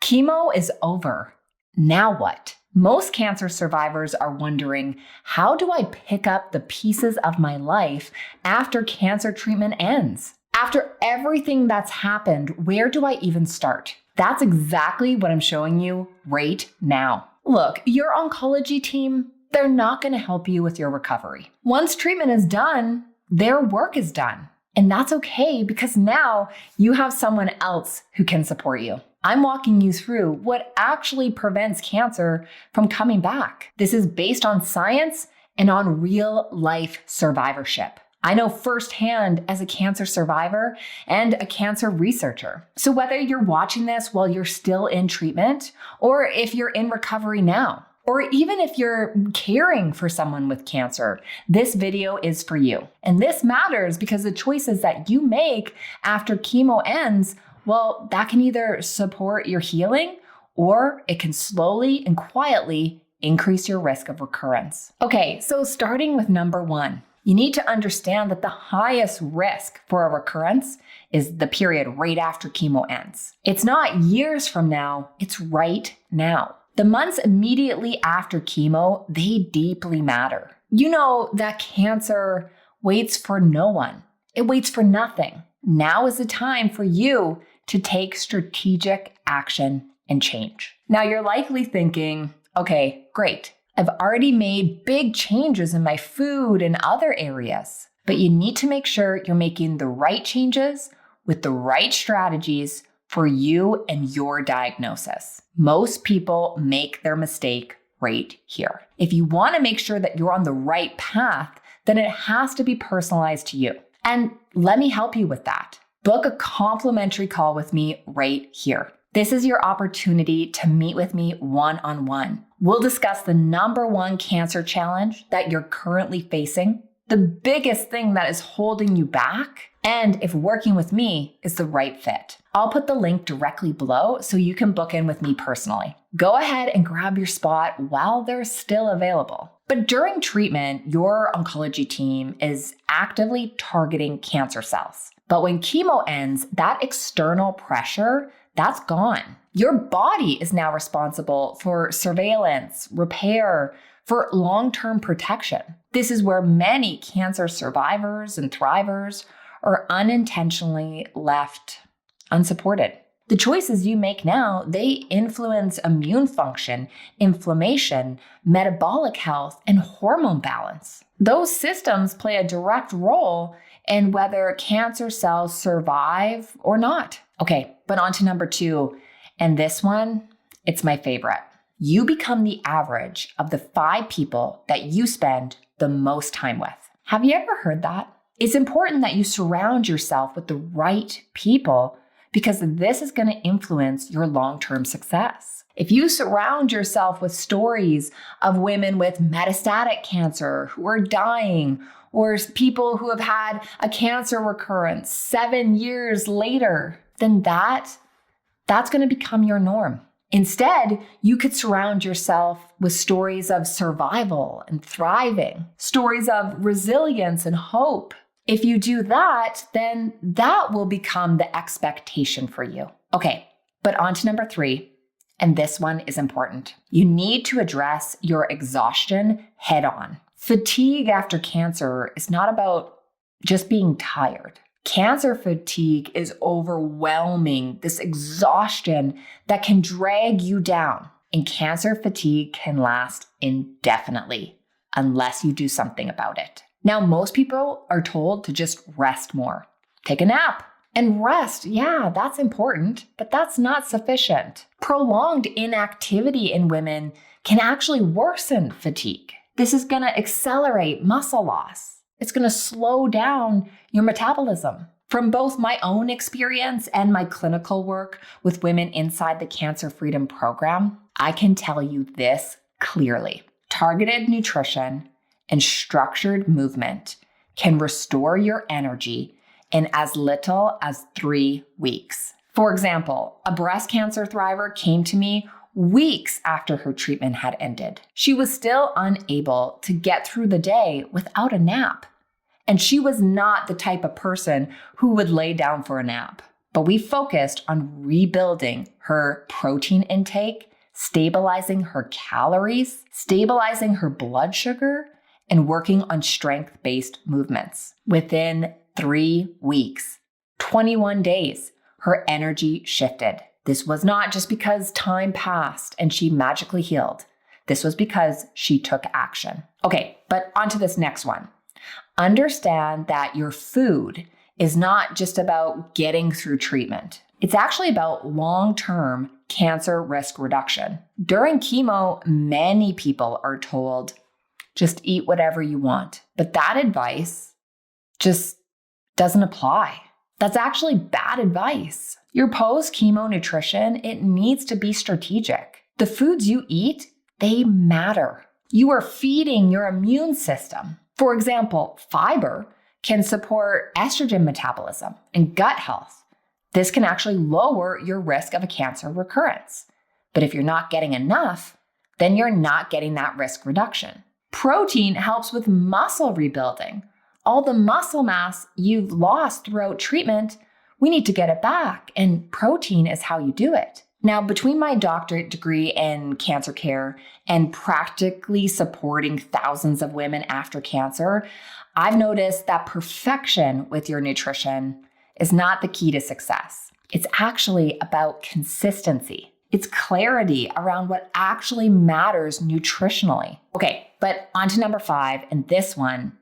Chemo is over. Now what? Most cancer survivors are wondering, how do I pick up the pieces of my life after cancer treatment ends? After everything that's happened, where do I even start? That's exactly what I'm showing you right now. Look, your oncology team, they're not going to help you with your recovery. Once treatment is done, their work is done. And that's okay because now you have someone else who can support you. I'm walking you through what actually prevents cancer from coming back. This is based on science and on real life survivorship. I know firsthand as a cancer survivor and a cancer researcher. So whether you're watching this while you're still in treatment, or if you're in recovery now, or even if you're caring for someone with cancer, this video is for you. And this matters because the choices that you make after chemo ends, well, that can either support your healing or it can slowly and quietly increase your risk of recurrence. Okay, so starting with number one, you need to understand that the highest risk for a recurrence is the period right after chemo ends. It's not years from now, it's right now. The months immediately after chemo, they deeply matter. You know that cancer waits for no one. It waits for nothing. Now is the time for you to take strategic action and change. Now you're likely thinking, okay, great. I've already made big changes in my food and other areas, but you need to make sure you're making the right changes with the right strategies for you and your diagnosis. Most people make their mistake right here. If you want to make sure that you're on the right path, then it has to be personalized to you. And let me help you with that. Book a complimentary call with me right here. This is your opportunity to meet with me one-on-one. We'll discuss the number one cancer challenge that you're currently facing, the biggest thing that is holding you back, and if working with me is the right fit. I'll put the link directly below so you can book in with me personally. Go ahead and grab your spot while they're still available. But during treatment, your oncology team is actively targeting cancer cells. But when chemo ends, that external pressure, that's gone. Your body is now responsible for surveillance, repair, for long-term protection. This is where many cancer survivors and thrivers are unintentionally left unsupported. The choices you make now, they influence immune function, inflammation, metabolic health, and hormone balance. Those systems play a direct role in whether cancer cells survive or not. Okay, but on to number two. And this one, it's my favorite. You become the average of the 5 people that you spend the most time with. Have you ever heard that? It's important that you surround yourself with the right people because this is going to influence your long-term success. If you surround yourself with stories of women with metastatic cancer who are dying, or people who have had a cancer recurrence 7 years later, then that's going to become your norm. Instead, you could surround yourself with stories of survival and thriving, stories of resilience and hope. If you do that, then that will become the expectation for you. Okay, but on to number 3, and this one is important. You need to address your exhaustion head on. Fatigue after cancer is not about just being tired. Cancer fatigue is overwhelming, this exhaustion that can drag you down. And cancer fatigue can last indefinitely unless you do something about it. Now, most people are told to just rest more. Take a nap. And rest, yeah, that's important, but that's not sufficient. Prolonged inactivity in women can actually worsen fatigue. This is going to accelerate muscle loss. It's going to slow down your metabolism. From both my own experience and my clinical work with women inside the Cancer Freedom Program, I can tell you this clearly. Targeted nutrition and structured movement can restore your energy in as little as 3 weeks. For example, a breast cancer thriver came to me weeks after her treatment had ended. She was still unable to get through the day without a nap. And she was not the type of person who would lay down for a nap. but we focused on rebuilding her protein intake, stabilizing her calories, stabilizing her blood sugar, and working on strength-based movements. Within 3 weeks, 21 days, her energy shifted. This was not just because time passed and she magically healed. This was because she took action. Okay, but onto this next one. Understand that your food is not just about getting through treatment. It's actually about long-term cancer risk reduction. During chemo, many people are told, just eat whatever you want. But that advice just doesn't apply. That's actually bad advice. Your post-chemo nutrition, it needs to be strategic. The foods you eat, they matter. You are feeding your immune system. For example, fiber can support estrogen metabolism and gut health. This can actually lower your risk of a cancer recurrence. But if you're not getting enough, then you're not getting that risk reduction. Protein helps with muscle rebuilding. All the muscle mass you've lost throughout treatment, we need to get it back, and protein is how you do it. Now, between my doctorate degree in cancer care and practically supporting thousands of women after cancer, I've noticed that perfection with your nutrition is not the key to success. It's actually about consistency. It's clarity around what actually matters nutritionally. Okay, but on to number 5, and this one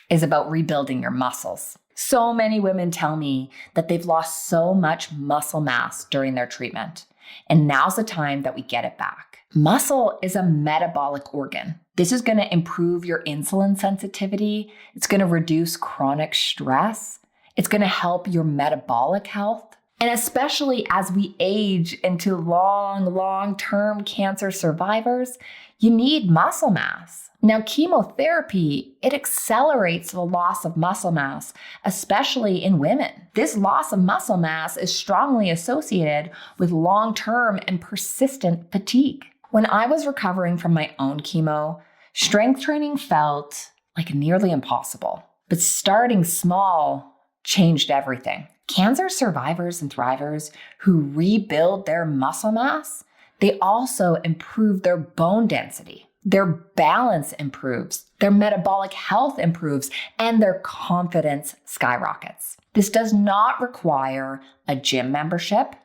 is about rebuilding your muscles. So many women tell me that they've lost so much muscle mass during their treatment, and now's the time that we get it back. Muscle is a metabolic organ. This is going to improve your insulin sensitivity. It's going to reduce chronic stress. It's going to help your metabolic health. And especially as we age into long-term cancer survivors, you need muscle mass. Now, chemotherapy, it accelerates the loss of muscle mass, especially in women. This loss of muscle mass is strongly associated with long-term and persistent fatigue. When I was recovering from my own chemo, strength training felt like nearly impossible. But starting small changed everything. Cancer survivors and thrivers who rebuild their muscle mass, they also improve their bone density. Their balance improves, their metabolic health improves, and their confidence skyrockets. This does not require a gym membership.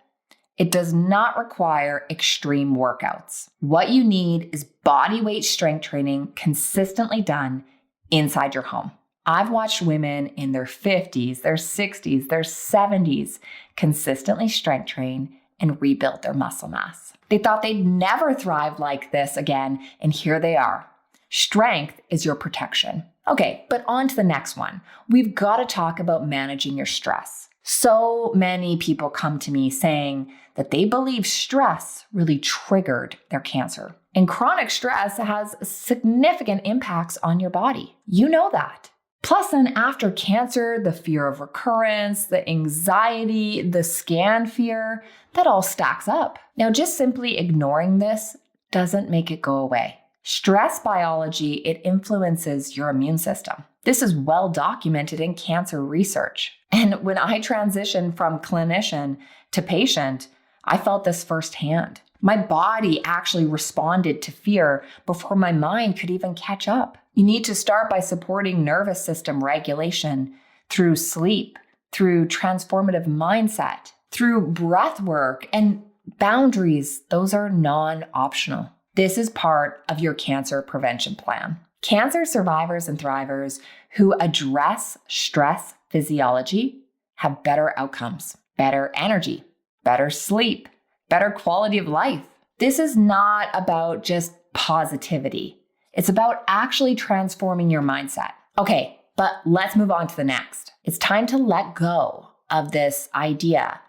It does not require extreme workouts. What you need is body weight strength training consistently done inside your home. I've watched women in their 50s, their 60s, their 70s consistently strength train and rebuild their muscle mass. They thought they'd never thrive like this again, and here they are. Strength is your protection. Okay, but on to the next one. We've got to talk about managing your stress. So many people come to me saying that they believe stress really triggered their cancer. And chronic stress has significant impacts on your body. You know that. Plus, then after cancer, the fear of recurrence, the anxiety, the scan fear, that all stacks up. Now, just simply ignoring this doesn't make it go away. Stress biology, it influences your immune system. This is well documented in cancer research. And when I transitioned from clinician to patient, I felt this firsthand. My body actually responded to fear before my mind could even catch up. You need to start by supporting nervous system regulation through sleep, through transformative mindset, through breath work, and boundaries. Those are non-optional. This is part of your cancer prevention plan. Cancer survivors and thrivers who address stress physiology have better outcomes, better energy, better sleep, better quality of life. This is not about just positivity. It's about actually transforming your mindset. Okay, but let's move on to the next. It's time to let go of this idea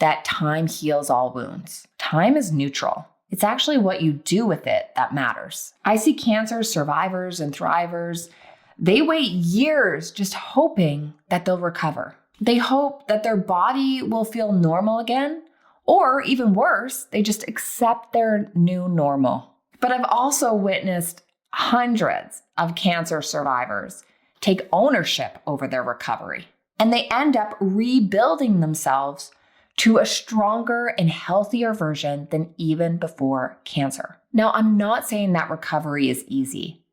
that time heals all wounds. Time is neutral. It's actually what you do with it that matters. I see cancer survivors and thrivers, they wait years just hoping that they'll recover. They hope that their body will feel normal again, or even worse, they just accept their new normal. But I've also witnessed hundreds of cancer survivors take ownership over their recovery, and they end up rebuilding themselves to a stronger and healthier version than even before cancer. Now, I'm not saying that recovery is easy,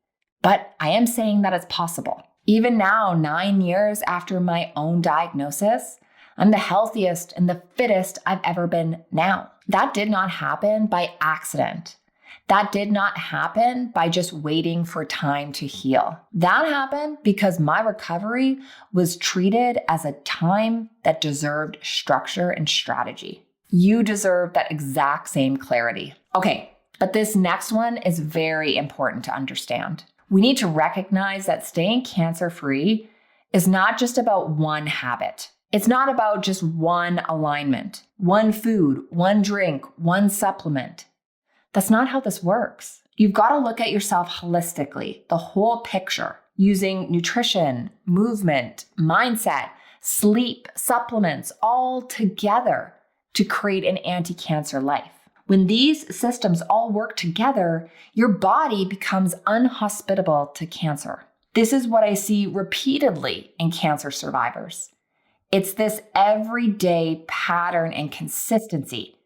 but I am saying that it's possible. Even now, 9 years after my own diagnosis, I'm the healthiest and the fittest I've ever been now. That did not happen by accident. That did not happen by just waiting for time to heal. That happened because my recovery was treated as a time that deserved structure and strategy. You deserve that exact same clarity. Okay, but this next one is very important to understand. We need to recognize that staying cancer-free is not just about one habit. It's not about just one alignment, one food, one drink, one supplement. That's not how this works. You've got to look at yourself holistically, the whole picture, using nutrition, movement, mindset, sleep, supplements, all together to create an anti-cancer life. When these systems all work together, your body becomes unhospitable to cancer. This is what I see repeatedly in cancer survivors. It's this everyday pattern and consistency,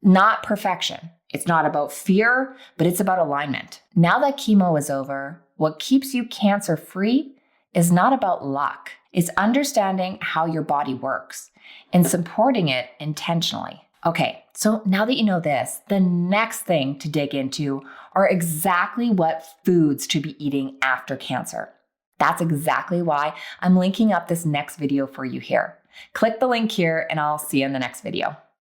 not perfection. It's not about fear, but it's about alignment. Now that chemo is over, what keeps you cancer-free is not about luck. It's understanding how your body works and supporting it intentionally. Okay, so now that you know this, the next thing to dig into are exactly what foods to be eating after cancer. That's exactly why I'm linking up this next video for you here. Click the link here and I'll see you in the next video.